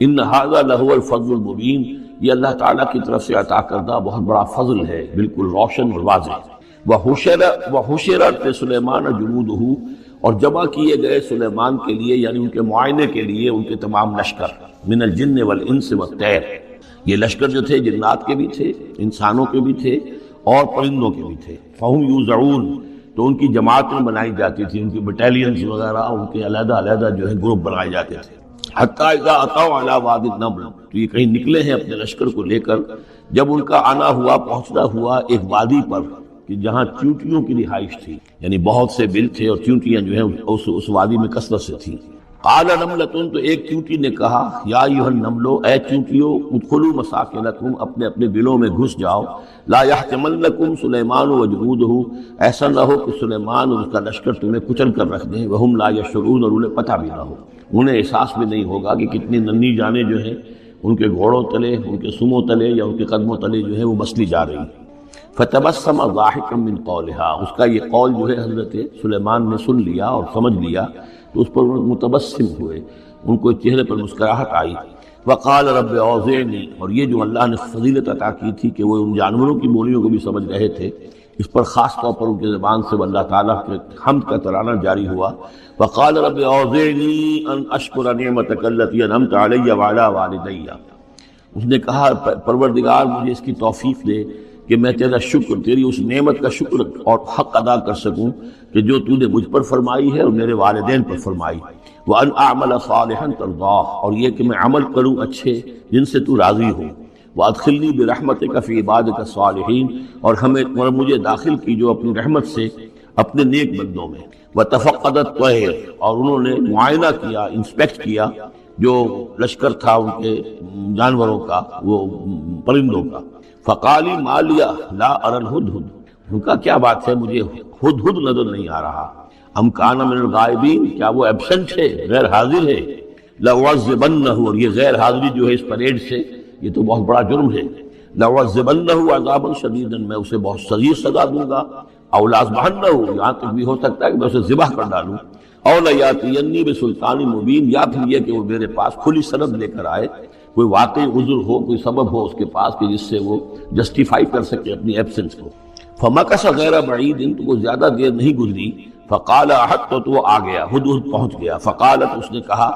ان ھذا لہو الفضل المبین، یہ اللہ تعالیٰ کی طرف سے عطا کردہ بہت بڑا فضل ہے، بالکل روشن اور واضح۔ وحشرت سلیمان جنودہ، اور جمع کیے گئے سلیمان کے لیے یعنی ان کے معائنے کے لیے ان کے تمام لشکر، من الجن والانس والطیر، یہ لشکر جو تھے جنات کے بھی تھے، انسانوں کے بھی تھے اور پرندوں کے بھی تھے۔ فہم یوزعون، تو ان کی جماعتیں بنائی جاتی تھی، ان کی بٹالینز وغیرہ، ان کے علیحدہ علیحدہ جو ہے گروپ بنائے جاتے تھے۔ حتیٰ اذا اتوا علی وادی النمل، تو یہ کہیں نکلے ہیں اپنے لشکر کو لے کر، جب ان کا آنا ہوا، پہنچنا ہوا ایک وادی پر کہ جہاں چونٹیوں کی رہائش تھی، یعنی بہت سے بل تھے اور چونٹیاں جو ہیں اس وادی میں کثرت سے تھیں۔ قال نملۃ، تو ایک چونٹی نے کہا، یا ایھا النمل، اے چونٹیوں، ادخلوا مساکنکم، اپنے اپنے بلوں میں گھس جاؤ، لا یحطمنکم سلیمان وجنودہ، ایسا نہ ہو کہ سلیمان اور اس کا لشکر تمہیں کچل کر رکھ دیں، وہم لا یشعرون، اور انہیں پتہ بھی نہ ہو، انہیں احساس بھی نہیں ہوگا کہ کتنی ننھی جانیں جو ہیں ان کے گھوڑوں تلے، ان کے سموں تلے یا ان کے قدموں تلے جو ہے وہ مسلی جا رہی ہیں۔ فتبسم ضاحکا من قولها، اس کا یہ قول جو ہے حضرت سلیمان نے سن لیا اور سمجھ لیا تو اس پر متبسم ہوئے، ان کو چہرے پر مسکراہٹ آئی۔ وقال رب اوزعنی، اور یہ جو اللہ نے فضیلت عطا کی تھی کہ وہ ان جانوروں کی بولیوں کو بھی سمجھ رہے تھے، اس پر خاص طور پر ان کی زبان سے اللہ تعالیٰ کے حمد کا ترانہ جاری ہوا۔ وقال رب اوزعنی ان اشکر نعمتک التی انعمت علی وعلی والدی، اس نے کہا پروردگار مجھے اس کی توفیق دے کہ میں تیرا شکر، تیری اس نعمت کا شکر اور حق ادا کر سکوں کہ جو تو نے مجھ پر فرمائی ہے اور میرے والدین پر فرمائی۔ وَأَنْ أَعْمَلَ صَالِحًا تَرْضَاهُ، اور یہ کہ میں عمل کروں اچھے جن سے تو راضی ہو۔ وَأَدْخِلْنِي بِرَحْمَتِكَ فِي عِبَادِكَ الصَّالِحِينَ، اور ہمیں داخل کی جو اپنی رحمت سے اپنے نیک بندوں میں۔ وَتَفَقَّدَ الطَّيْرَ، اور انہوں نے معائنہ کیا، انسپیکٹ کیا جو لشکر تھا ان کے جانوروں کا، وہ پرندوں کا۔ فقالی ما لیا لا اری الہدہد، ان کا کیا بات ہے مجھے ہدہد نظر نہیں آ رہا۔ ام کان من الغائبین، کیا وہ ایبسنٹ ہے، غیر حاضر ہے۔ لأعذبنہ، اور یہ غیر حاضری جو ہے اس پریڈ سے یہ تو بہت بڑا جرم ہے۔ لأعذبنہ عذابا شدیدا، میں اسے بہت شدید سزا دوں گا۔ او لأذبحنہ، یہاں تک بھی ہو سکتا ہے کہ میں اسے ذبح کر ڈالوں۔ او لیاتینی بسلطان مبین، یا پھر یہ کہ وہ میرے پاس کھلی سند لے کر آئے، کوئی واقعی عذر ہو، کوئی سبب ہو اس کے پاس کہ جس سے وہ جسٹیفائی کر سکے اپنی ایبسنس کو۔ فمکث غیر بعید، تو کو زیادہ دیر نہیں گزری۔ فقال احطت، تو وہ آ گیا، ہدہد پہنچ گیا۔ فقالت، اس نے کہا،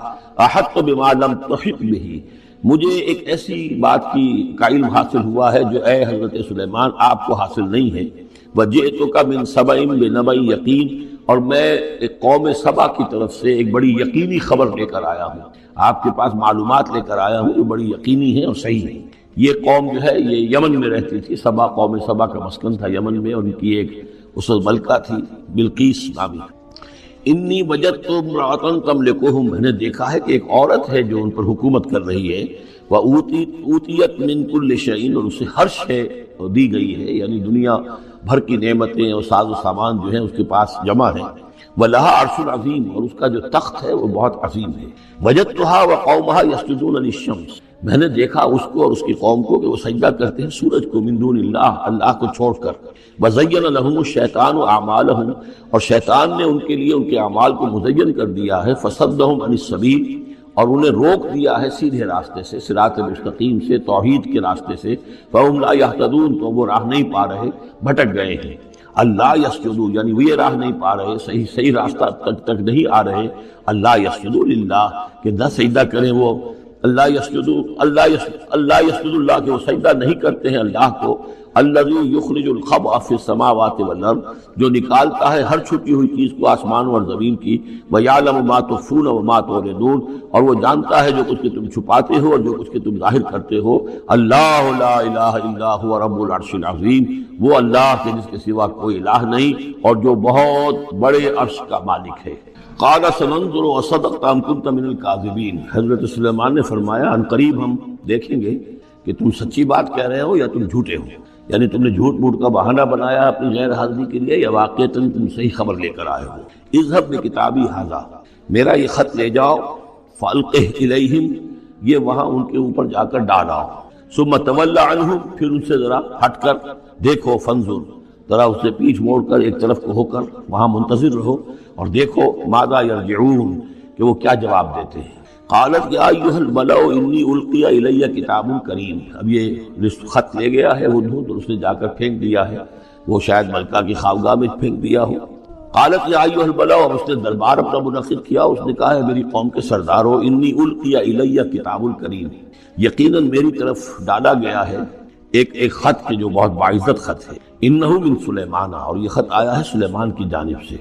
احطت بما لم تحط به، مجھے ایک ایسی بات کی کا علم حاصل ہوا ہے جو اے حضرت سلیمان آپ کو حاصل نہیں ہے۔ وجئتک من سبأ بنبأ یقین، اور میں ایک قوم سبا کی طرف سے ایک بڑی یقینی خبر لے کر آیا ہوں، آپ کے پاس معلومات لے کر آیا ہوں جو بڑی یقینی ہے اور صحیح ہے۔ یہ قوم جو ہے یہ یمن میں رہتی تھی، سبا، قوم سبا کا مسکن تھا یمن میں، اور ان کی ایک اس ملکہ تھی بلقیس نامی۔ انی وجدت امرأۃ تملکہم، میں نے دیکھا ہے کہ ایک عورت ہے جو ان پر حکومت کر رہی ہے۔ وَأُوتِیَتْ مِن كُلِّ شَيْءٍ، اور اسے ہر شے دی گئی ہے، یعنی دنیا بھر کی نعمتیں اور ساز و سامان جو ہیں اس کے پاس جمع ہے۔ وَلَهَا عَرْشٌ عَظِيمٌ، اور اس کا جو تخت ہے وہ بہت عظیم ہے۔ وَجَدتُّهَا وَقَوْمَهَا يَسْجُدُونَ لِلشَّمْسِ، میں نے دیکھا اس کو اور اس کی قوم کو کہ وہ سجدہ کرتے ہیں سورج کو، من دون اللہ، اللہ کو چھوڑ کر۔ وَزَيَّنَ لَهُمُ الشَّيْطَانُ أَعْمَالَهُمْ، اور شیطان نے ان کے لیے ان کے اعمال کو مزین کر دیا ہے۔ فَصَدَّهُمْ عَنِ السَّبِيلِ، اور انہیں روک دیا ہے سیدھے راستے سے، صراط مستقیم سے، توحید کے راستے سے۔ فَهُمْ لَا يَهْتَدُونَ، تو وہ راہ نہیں پا رہے، بھٹک گئے ہیں۔ اللہ یسجدوا، یعنی وہ یہ راہ نہیں پا رہے، صحیح راستہ تک نہیں آ رہے۔ اللہ یسجدوا للہ، کہ نہ سجدہ کریں وہ، اللہ یسجدوا، اللہ یسجد اللہ، کہ وہ سجدہ نہیں کرتے ہیں اللہ کو۔ الذی یخرج الخبء فی السماوات والارض، جو نکالتا ہے ہر چھپی ہوئی چیز کو آسمانوں اور زمین کی۔ ویعلم ما تخفون وما تعلنون، اور وہ جانتا ہے جو کچھ کہ تم چھپاتے ہو اور جو کچھ کہ تم ظاہر کرتے ہو۔ اللہ لا الہ الا هو رب العرش العظیم، وہ اللہ کے جس کے سوا کوئی الہ نہیں اور جو بہت بڑے عرش کا مالک ہے۔ قال سننظر اصدقت ام كنت من الكاذبین، حضرت سلیمان نے فرمایا ان قریب ہم دیکھیں گے کہ تم سچی بات کہہ رہے ہو یا تم جھوٹے ہو، یعنی تم نے جھوٹ موٹ کا بہانہ بنایا اپنی غیر حاضری کے لیے، یا واقعتاً تم صحیح خبر لے کر آئے ہو۔ اذهب بکتابی ھذا، میرا یہ خط لے جاؤ، فالقہ الیہم، یہ وہاں ان کے اوپر جا کر ڈالاؤ۔ ثم تول عنہم، پھر ان سے ذرا ہٹ کر دیکھو، فانظر، ذرا اس سے پیچھ موڑ کر ایک طرف کو ہو کر وہاں منتظر رہو اور دیکھو، ماذا یرجعون، کہ وہ کیا جواب دیتے ہیں۔ قالت یا ایھا الملأ انی القی الی کتاب کریم، اب یہ خط لے گیا ہے ہدہد اور اس نے جا کر پھینک دیا ہے، وہ شاید ملکہ کی خاکگاہ میں پھینک دیا ہو۔ قالت یا ایھا الملأ، اب اس نے دربار اپنا منعقد کیا، اس نے کہا ہے میری قوم کے سردارو، انی القی الی کتاب کریم، یقیناً میری طرف ڈالا گیا ہے ایک خط کے جو بہت باعزت خط ہے، انہ من سلیمان، اور یہ خط آیا ہے سلیمان کی جانب سے،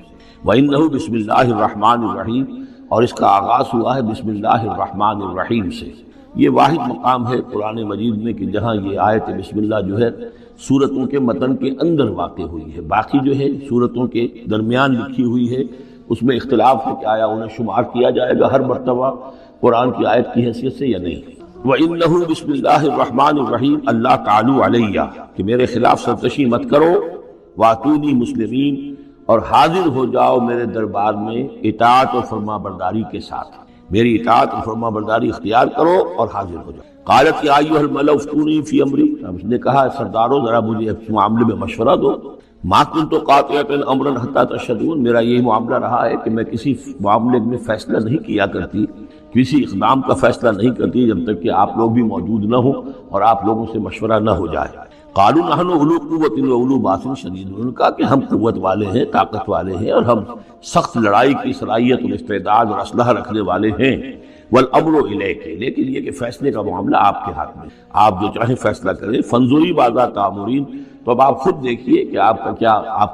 وانہ بسم اللہ الرحمن الرحیم، اور اس کا آغاز ہوا ہے بسم اللہ الرحمن الرحیم سے۔ یہ واحد مقام ہے قرآن مجید میں کہ جہاں یہ آیت بسم اللہ جو ہے سورتوں کے متن کے اندر واقع ہوئی ہے، باقی جو ہے سورتوں کے درمیان لکھی ہوئی ہے، اس میں اختلاف ہے کہ آیا انہیں شمار کیا جائے گا ہر مرتبہ قرآن کی آیت کی حیثیت سے یا نہیں۔ وَإِنَّهُ بسم اللہ الرحمن الرحیم اللہ تعالیٰ علیہ، کہ میرے خلاف سرکشی مت کرو، وَأْتُونِي مسلمین، اور حاضر ہو جاؤ میرے دربار میں اطاعت و فرما برداری کے ساتھ، میری اطاعت و فرما برداری اختیار کرو اور حاضر ہو جاؤ۔ قالت یا ایھا الملأ افتونی فی امری، اب اس نے کہا سردارو ذرا مجھے اس معاملے میں مشورہ دو، ما کنت قاطعۃ امرا حتی تشہدون، میرا یہی معاملہ رہا ہے کہ میں کسی معاملے میں فیصلہ نہیں کیا کرتی، کسی اقدام کا فیصلہ نہیں کرتی جب تک کہ آپ لوگ بھی موجود نہ ہوں اور آپ لوگوں سے مشورہ نہ ہو جائے۔ قالوا نحن اولو قوت و اولو باس شدید، انہوں نے کہا کہ ہم قوت والے ہیں، طاقت والے ہیں، اور ہم سخت لڑائی کی صلاحیت اور استعداد اور اسلحہ رکھنے والے ہیں، والامر الیک، لیکن یہ کہ فیصلے کا معاملہ آپ کے ہاتھ میں، آپ جو چاہیں فیصلہ کریں، فانظری ماذا تأمرین، تو اب آپ خود دیکھیے کہ آپ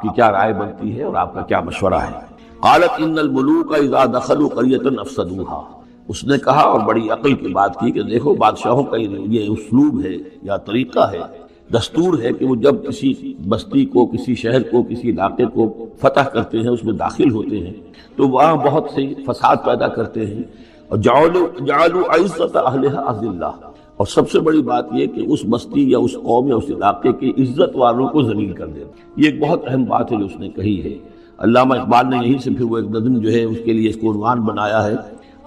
کی کیا رائے بنتی ہے اور آپ کا کیا مشورہ ہے۔ قالت ان الملوک اذا دخلوا قریۃ افسدوها، اس نے کہا اور بڑی عقل کی بات کی کہ دیکھو بادشاہوں کا یہ اسلوب ہے یا طریقہ ہے، دستور ہے کہ وہ جب کسی بستی کو، کسی شہر کو، کسی علاقے کو فتح کرتے ہیں، اس میں داخل ہوتے ہیں تو وہاں بہت سے فساد پیدا کرتے ہیں، اور جعلوا عزت اہلھا اذلہ، اور سب سے بڑی بات یہ کہ اس بستی یا اس قوم یا اس علاقے کے عزت والوں کو ذلیل کر دیتے۔ یہ ایک بہت اہم بات ہے جو اس نے کہی ہے۔ علامہ اقبال نے یہیں سے پھر وہ ایک نظم جو ہے اس کے لیے اس کو عنوان بنایا ہے،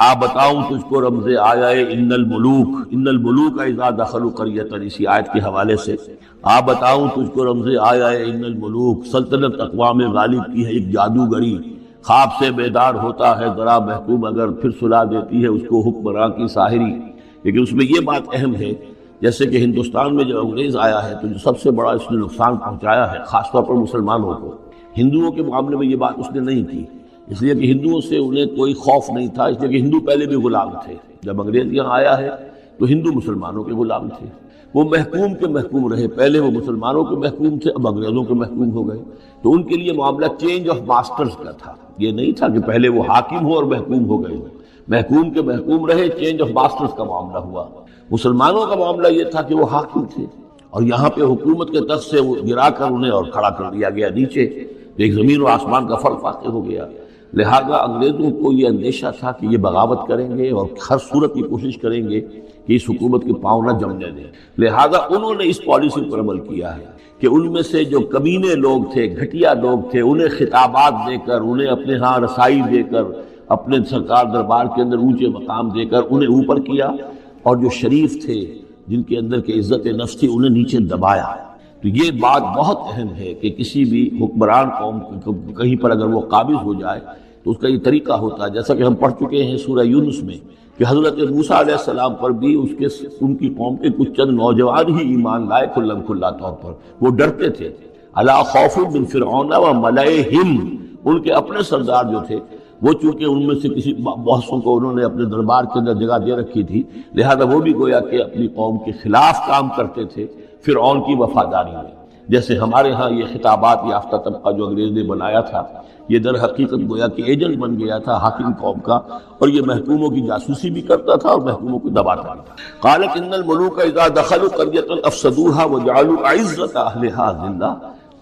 آ بتاؤں تجھ کو رمز آیا ان الملوک اذا دخلوا قریۃ، اسی آیت کے حوالے سے آ بتاؤں تجھ کو رمز آیا ان الملوک، سلطنت اقوام غالب کی ہے ایک جادوگری، خواب سے بیدار ہوتا ہے ذرا محکوم اگر، پھر سلا دیتی ہے اس کو حکمراں کی ساحری۔ لیکن اس میں یہ بات اہم ہے، جیسے کہ ہندوستان میں جب انگریز آیا ہے تو جو سب سے بڑا اس نے نقصان پہنچایا ہے خاص طور پر مسلمانوں کو، ہندوؤں کے معاملے میں یہ بات اس نے نہیں کی، اس لیے کہ ہندوؤں سے انہیں کوئی خوف نہیں تھا، اس لیے کہ ہندو پہلے بھی غلام تھے، جب انگریز یہاں آیا ہے تو ہندو مسلمانوں کے غلام تھے، وہ محکوم کے محکوم رہے، پہلے وہ مسلمانوں کے محکوم تھے، اب انگریزوں کے محکوم ہو گئے، تو ان کے لیے معاملہ چینج آف ماسٹرز کا تھا، یہ نہیں تھا کہ پہلے وہ حاکم ہو اور محکوم ہو گئے، محکوم کے محکوم رہے، چینج آف ماسٹرز کا معاملہ ہوا۔ مسلمانوں کا معاملہ یہ تھا کہ وہ حاکم تھے اور یہاں پہ حکومت کے تخت سے وہ گرا کر انہیں اور کھڑا کر دیا گیا نیچے، ایک زمین و آسمان کا فرق واقع ہو گیا۔ لہذا انگریزوں کو یہ اندیشہ تھا کہ یہ بغاوت کریں گے اور ہر صورت کی کوشش کریں گے کہ اس حکومت کے پاؤں نہ جمنے دیں، لہذا انہوں نے اس پالیسی پر عمل کیا ہے کہ ان میں سے جو کمینے لوگ تھے، گھٹیا لوگ تھے، انہیں خطابات دے کر، انہیں اپنے ہاں رسائی دے کر، اپنے سرکار دربار کے اندر اونچے مقام دے کر انہیں اوپر کیا، اور جو شریف تھے جن کے اندر کے عزت نفس تھی انہیں نیچے دبایا۔ تو یہ بات بہت اہم ہے کہ کسی بھی حکمران قوم کہیں پر اگر وہ قابض ہو جائے تو اس کا یہ طریقہ ہوتا ہے، جیسا کہ ہم پڑھ چکے ہیں سورہ یونس میں کہ حضرت موسیٰ علیہ السلام پر بھی ان کی قوم کے کچھ چند نوجوان ہی ایمان لائے کھلم کھلا طور پر، وہ ڈرتے تھے۔ الا خوف من فرعون و ملئہم، ان کے اپنے سردار جو تھے وہ چونکہ ان میں سے کسی بہت سو کو انہوں نے اپنے دربار کے اندر جگہ دے رکھی تھی، لہذا وہ بھی گویا کہ اپنی قوم کے خلاف کام کرتے تھے فرعون کی وفاداری میں۔ جیسے ہمارے ہاں یہ خطابات یافتہ طبقہ جو انگریز نے بنایا تھا، یہ در حقیقت گویا کہ ایجنٹ بن گیا تھا حاکم قوم کا، اور یہ محکوموں کی جاسوسی بھی کرتا تھا اور محکوموں کو دباتا تھا۔ قالت ان الملوک اذا دخلوا قریۃ افسدوها وجعلوا عزت اہلھا ذلہ،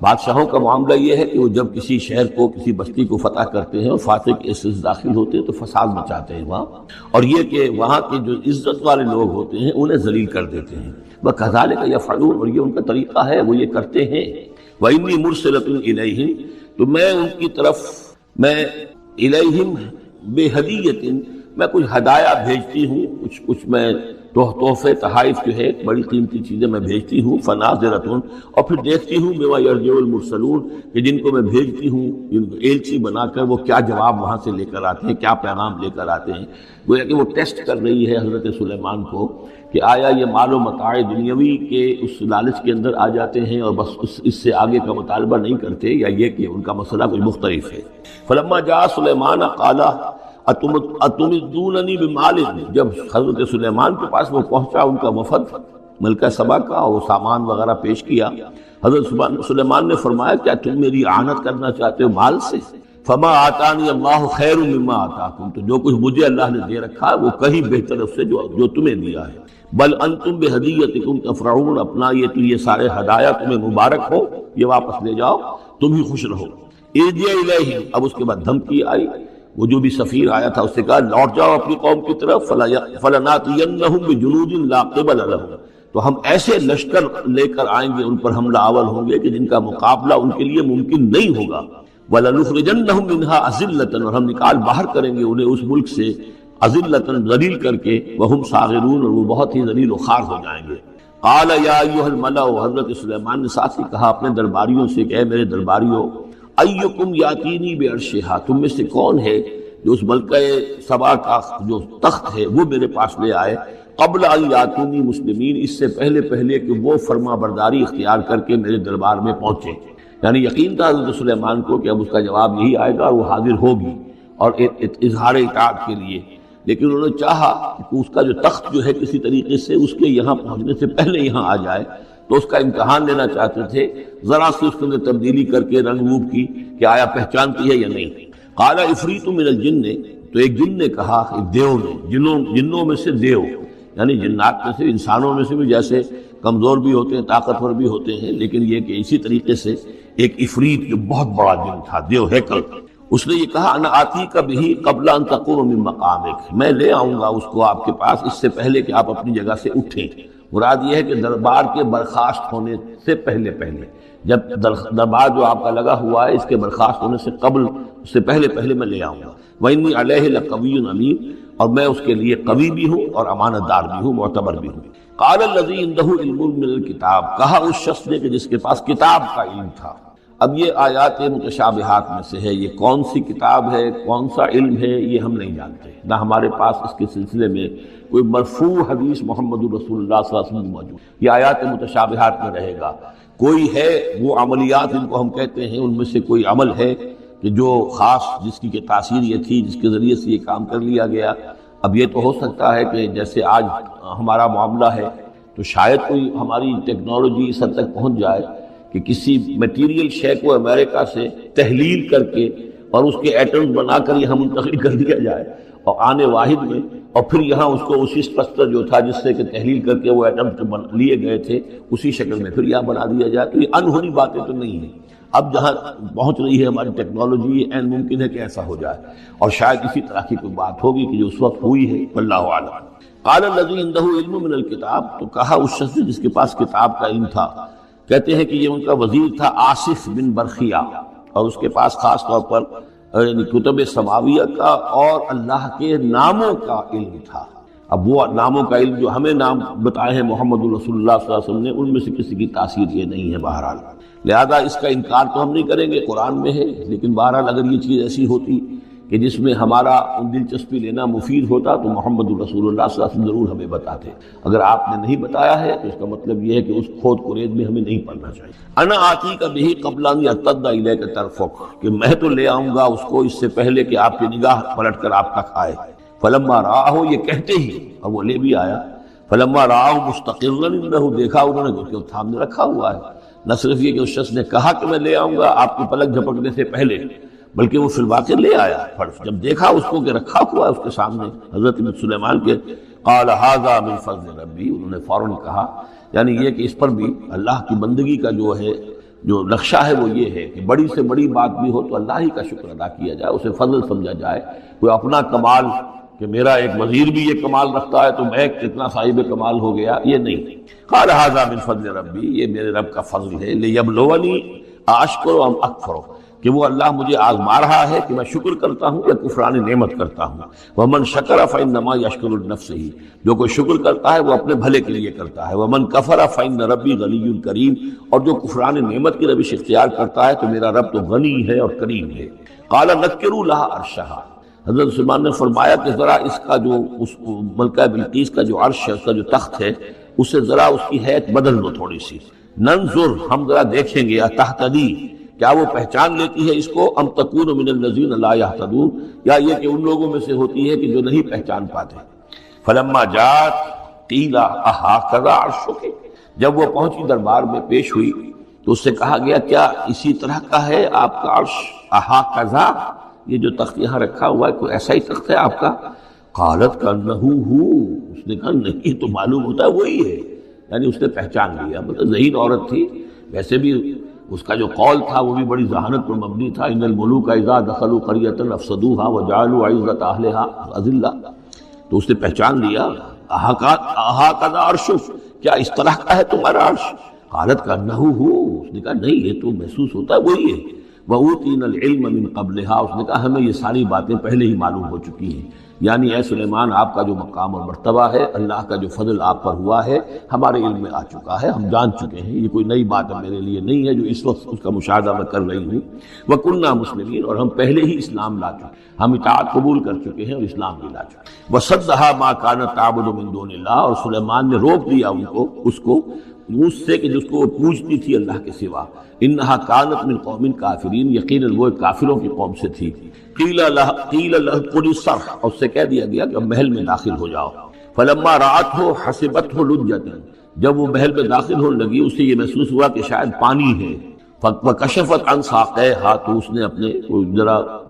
بادشاہوں کا معاملہ یہ ہے کہ وہ جب کسی شہر کو، کسی بستی کو فتح کرتے ہیں اور فاتح کے اس داخل ہوتے ہیں تو فساد مچاتے ہیں وہاں، اور یہ کہ وہاں کے جو عزت والے لوگ ہوتے ہیں انہیں ذلیل کر دیتے ہیں۔ وَكَذَلِكَ يَفْعَلُونَ، اور یہ ان کا طریقہ ہے، وہ یہ کرتے ہیں۔ وَإِنِّي مُرْسِلَةٌ إِلَيْهِمْ، تو میں ان کی طرف، میں إِلَيْهِمْ بِهَدِيَّةٍ، میں کچھ ہدایہ بھیجتی ہوں، کچھ میں تحفے تحائف جو ہے بڑی قیمتی چیزیں میں بھیجتی ہوں، فناظرۃ، اور پھر دیکھتی ہوں بما یرجع المرسلون کہ جن کو میں بھیجتی ہوں ایلچی بنا کر وہ کیا جواب وہاں سے لے کر آتے ہیں، کیا پیغام لے کر آتے ہیں۔ گویا کہ وہ ٹیسٹ کر رہی ہے حضرت سلیمان کو کہ آیا یہ مال و متاع دنیاوی کے اس لالچ کے اندر آ جاتے ہیں اور بس اس سے آگے کا مطالبہ نہیں کرتے، یا یہ کہ ان کا مسئلہ کوئی مختلف ہے۔ فلما جاء سلیمان قال اتمدوننی بمال، جب حضرت سلیمان کے پاس وہ پہنچا ان کا وفد ملکہ سبا کا، اور وہ سامان وغیرہ پیش کیا، حضرت سلیمان نے فرمایا کیا تم میری اعانت کرنا چاہتے ہو مال سے؟ فما آتانی اللہ خیر مما آتاکم، تو جو کچھ مجھے اللہ نے دے رکھا ہے وہ کہیں بہتر ہے اس سے جو تمہیں دیا ہے۔ بل انتم بہدیتکم تفرحون، اپنا یہ سارے ہدایہ تمہیں مبارک ہو، یہ واپس لے جاؤ، تم ہی خوش رہو۔ ارجع الیہ، اب اس کے بعد دھمکی آئی، وہ جو بھی سفیر آیا تھا اس سے کہا لوٹ جاؤ اپنی قوم کی طرف، فلناتینہم بجنود لا قبل لہم، تو ہم ایسے لشکر لے کر آئیں گے، ان پر حملہ آور ہوں گے کہ جن کا مقابلہ ان کے لیے ممکن نہیں ہوگا۔ وَلَنُخْرِجَنَّهُم مِّنْهَا أَذِلَّةً، اور ہم نکال باہر کریں گے انہیں اس ملک سے اذلۃً، ذلیل کر کے، وَهُمْ صَاغِرُونَ، اور وہ بہت ہی ذلیل و خوار ہو جائیں گے۔ قَالَ يَا أَيُّهَا الْمَلَأُ، حضرت سلیمان نے ساتھ ہی کہا اپنے درباریوں سے کہ اے میرے درباریوں، أَيُّكُمْ يَأْتِينِي بِعَرْشِهَا، تم میں سے کون ہے جو اس ملکہ سبا کا جو تخت ہے وہ میرے پاس لے آئے، قبل ان یاتونی مسلمین، اس سے پہلے کہ وہ فرما برداری اختیار کر کے میرے دربار میں پہنچے۔ یعنی یقین تھا حضرت سلیمان کو کہ اب اس کا جواب یہی آئے گا اور وہ حاضر ہوگی اور اظہار اطاعت کے لیے، لیکن انہوں نے چاہا کہ اس کا جو تخت جو ہے کسی طریقے سے اس کے یہاں پہنچنے سے پہلے یہاں آ جائے، تو اس کا امتحان لینا چاہتے تھے، ذرا سی اس کے اندر تبدیلی کر کے رنگ روپ کی کہ آیا پہچانتی ہے یا نہیں۔ قال عفریت من الجن، تو ایک جن نے کہا، ایک دیو نے، جنوں میں سے دیو، یعنی جنات میں سے، انسانوں میں سے بھی جیسے کمزور بھی ہوتے ہیں، طاقتور بھی ہوتے ہیں، لیکن یہ کہ اسی طریقے سے ایک عفریت جو بہت بڑا جن تھا، دیو ہیکل، اس نے یہ کہا انا آتی کا بھی قبل ان تقوم من مقامک، میں لے آؤں گا اس کو آپ کے پاس اس سے پہلے کہ آپ اپنی جگہ سے اٹھیں۔ مراد یہ ہے کہ دربار کے برخاست ہونے سے پہلے جب دربار جو آپ کا لگا ہوا ہے اس کے برخاست ہونے سے قبل، اس سے پہلے میں لے آؤں گا۔ وَإِنِّي عَلَيْهِ لَقَوِيٌّ أَمِينٌ، اور میں اس کے لیے قوی بھی ہوں اور امانت دار بھی ہوں، معتبر بھی ہوں۔ قَالَ الَّذِي عِندَهُ عِلْمٌ مِّنَ الْكِتَابِ، کہا اس شخص نے کہ جس کے پاس کتاب کا علم تھا۔ اب یہ آیات متشابہات میں سے ہے، یہ کون سی کتاب ہے، کون سا علم ہے، یہ ہم نہیں جانتے، نہ ہمارے پاس اس کے سلسلے میں کوئی مرفوع حدیث محمد رسول اللہ صلی اللہ علیہ وسلم موجود۔ یہ آیات متشابہات میں رہے گا۔ کوئی ہے وہ عملیات جن کو ہم کہتے ہیں، ان میں سے کوئی عمل ہے کہ جو خاص جس کی تاثیر یہ تھی، جس کے ذریعے سے یہ کام کر لیا گیا۔ اب یہ تو ہو سکتا ہے کہ جیسے آج ہمارا معاملہ ہے تو شاید کوئی ہماری ٹیکنالوجی اس حد تک پہنچ جائے کہ کسی میٹیریل شے کو امریکہ سے تحلیل کر کے اور اس کے ایٹمز بنا کر یہاں منتقل کر دیا جائے، اور آنے واحد میں، اور پھر یہاں اس کو اسی سٹرکچر جو تھا جس سے کہ تحلیل کر کے وہ ایٹمز لیے گئے تھے اسی شکل میں پھر یہاں بنا دیا جائے۔ تو یہ انہونی باتیں تو نہیں ہیں، اب جہاں پہنچ رہی ہے ہماری ٹیکنالوجی، یہ عین ممکن ہے کہ ایسا ہو جائے، اور شاید اسی طرح کی کوئی بات ہوگی کہ جو اس وقت ہوئی ہے، واللہ اعلم۔ قال الذی عنده علم من الکتاب، تو کہا اس شخص جس کے پاس کتاب کا علم تھا، کہتے ہیں کہ یہ ان کا وزیر تھا آصف بن برخیہ، اور اس کے پاس خاص طور پر کتب سماویہ کا اور اللہ کے ناموں کا علم تھا۔ اب وہ ناموں کا علم جو ہمیں نام بتائے ہیں محمد رسول اللہ صلی اللہ علیہ وسلم نے، ان میں سے کسی کی تاثیر یہ نہیں ہے بہرحال، لہذا اس کا انکار تو ہم نہیں کریں گے، قرآن میں ہے، لیکن بہرحال اگر یہ چیز ایسی ہوتی کہ جس میں ہمارا دلچسپی لینا مفید ہوتا تو محمد رسول اللہ صلی اللہ علیہ وسلم ضرور ہمیں بتاتے۔ اگر آپ نے نہیں بتایا ہے تو اس کا مطلب یہ ہے کہ اس کھود کرید میں ہمیں نہیں پڑھنا چاہیے۔ انا آتی کا بھی قبل ان یرتد الیک طرفک، کہ میں تو لے آؤں گا اس کو اس سے پہلے کہ آپ کی نگاہ پلٹ کر آپ تک آئے۔ فلما رآہ، یہ کہتے ہی اور وہ لے بھی آیا، فلما رآہ مستقرا عنده، دیکھا انہوں نے کہ وہ سامنے رکھا ہوا ہے۔ نہ صرف یہ کہ اس شخص نے کہا کہ میں لے آؤں گا آپ کی پلک جھپکنے سے پہلے، بلکہ وہ فی الواقع لے آیا۔ جب دیکھا اس کو کہ رکھا ہوا ہے اس کے سامنے حضرت سلیمان کے، قال ھذا من فضل ربی، انہوں نے فوراً کہا، یعنی یہ کہ اس پر بھی اللہ کی بندگی کا جو نقشہ ہے وہ یہ ہے کہ بڑی سے بڑی بات بھی ہو تو اللہ ہی کا شکر ادا کیا جائے، اسے فضل سمجھا جائے۔ کوئی اپنا کمال کہ میرا ایک وزیر بھی یہ کمال رکھتا ہے تو میں کتنا صاحب کمال ہو گیا، یہ نہیں۔ قال ھذا من فضل ربی، یہ میرے رب کا فضل ہے، لیبلونی اشکر ام اکفر، کہ وہ اللہ مجھے آزما رہا ہے کہ میں شکر کرتا ہوں یا کفران نعمت کرتا ہوں۔ ومن شکر فإنما یشکر لنفسہ، جو کوئی شکر کرتا ہے وہ اپنے بھلے کے لیے کرتا ہے۔ ومن کفر فإن ربی غنی کریم، اور جو کفران نعمت کی روش اختیار کرتا ہے تو میرا رب تو غنی ہے اور کریم ہے۔ قال نکروا لها عرشها، حضرت سلیمان نے فرمایا کہ ذرا اس کا جو اس ملکہ بلقیس کا جو عرش ہے، اس کا جو تخت ہے، اسے ذرا اس کی حیت بدل دو تھوڑی سی، ننظر، ہم ذرا دیکھیں گے، تہتدی، کیا وہ پہچان لیتی ہے اس کو، ام تکون من الذین لا یہتدون، یا یہ کہ ان لوگوں میں سے ہوتی ہے کہ جو نہیں پہچان پاتے۔ فلما جاءت قیل اہٰکذا عرشک، جب وہ پہنچی دربار میں پیش ہوئی تو اس سے کہا گیا کیا اسی طرح کا ہے آپ کا عرش، اہٰکذا، یہ جو تخت یہاں رکھا ہوا ہے کوئی ایسا ہی تخت ہے آپ کا؟ قالت کانہ ہو، اس نے کہا نہیں، تو معلوم ہوتا ہے وہی ہے، یعنی اس نے پہچان لیا، مطلب ذہین عورت تھی، ویسے بھی اس کا جو قول تھا وہ بھی بڑی ذہانت پر مبنی تھا، ان الملوک اذا دخلوا قریۃ افسدوها وجعلوا عزت اہلها اذلہ، تو اس نے پہچان لیا، اہٰکذا عرشک، کیا اس طرح کا ہے تمہارا عرش؟ قالت کانہ ہو، اس نے کہا نہیں، یہ تو محسوس ہوتا ہے وہی ہے۔ وَأُوتِينَا الْعِلْمَ مِنْ قَبْلِهَا، اس نے کہا ہمیں یہ ساری باتیں پہلے ہی معلوم ہو چکی ہیں، یعنی اے سلیمان آپ کا جو مقام اور مرتبہ ہے، اللہ کا جو فضل آپ پر ہوا ہے ہمارے علم میں آ چکا ہے، ہم جان چکے ہیں، یہ کوئی نئی بات میرے لیے نہیں ہے جو اس وقت اس کا مشاہدہ میں کر رہی ہوں۔ وَكُنَّا مُسْلِمِينَ، اور ہم پہلے ہی اسلام لا چکے، ہم اطاعت قبول کر چکے ہیں اور اسلام بھی لا چکے۔ وَصَدَّهَا مَا كَانَتْ تَعْبُدُ مِن دُونِ اللَّهِ، اور سلیمان نے روک دیا اس کو اس سے کہ جس کو وہ پوجتی تھی اللہ کے سوا۔ انہا کانت من قوم کافرین، یقیناً وہ کافروں کی قوم سے تھی۔ قیل لہ ادخلی الصرح، اور اس سے کہہ دیا گیا کہ اب محل میں داخل ہو جاؤ۔ فلما رأتہ حسبتہ لجۃ، جب وہ محل میں داخل ہونے لگی اسے یہ محسوس ہوا کہ شاید پانی ہے۔ فکشفت عن ساقیہا، تو اس نے اپنے ذرا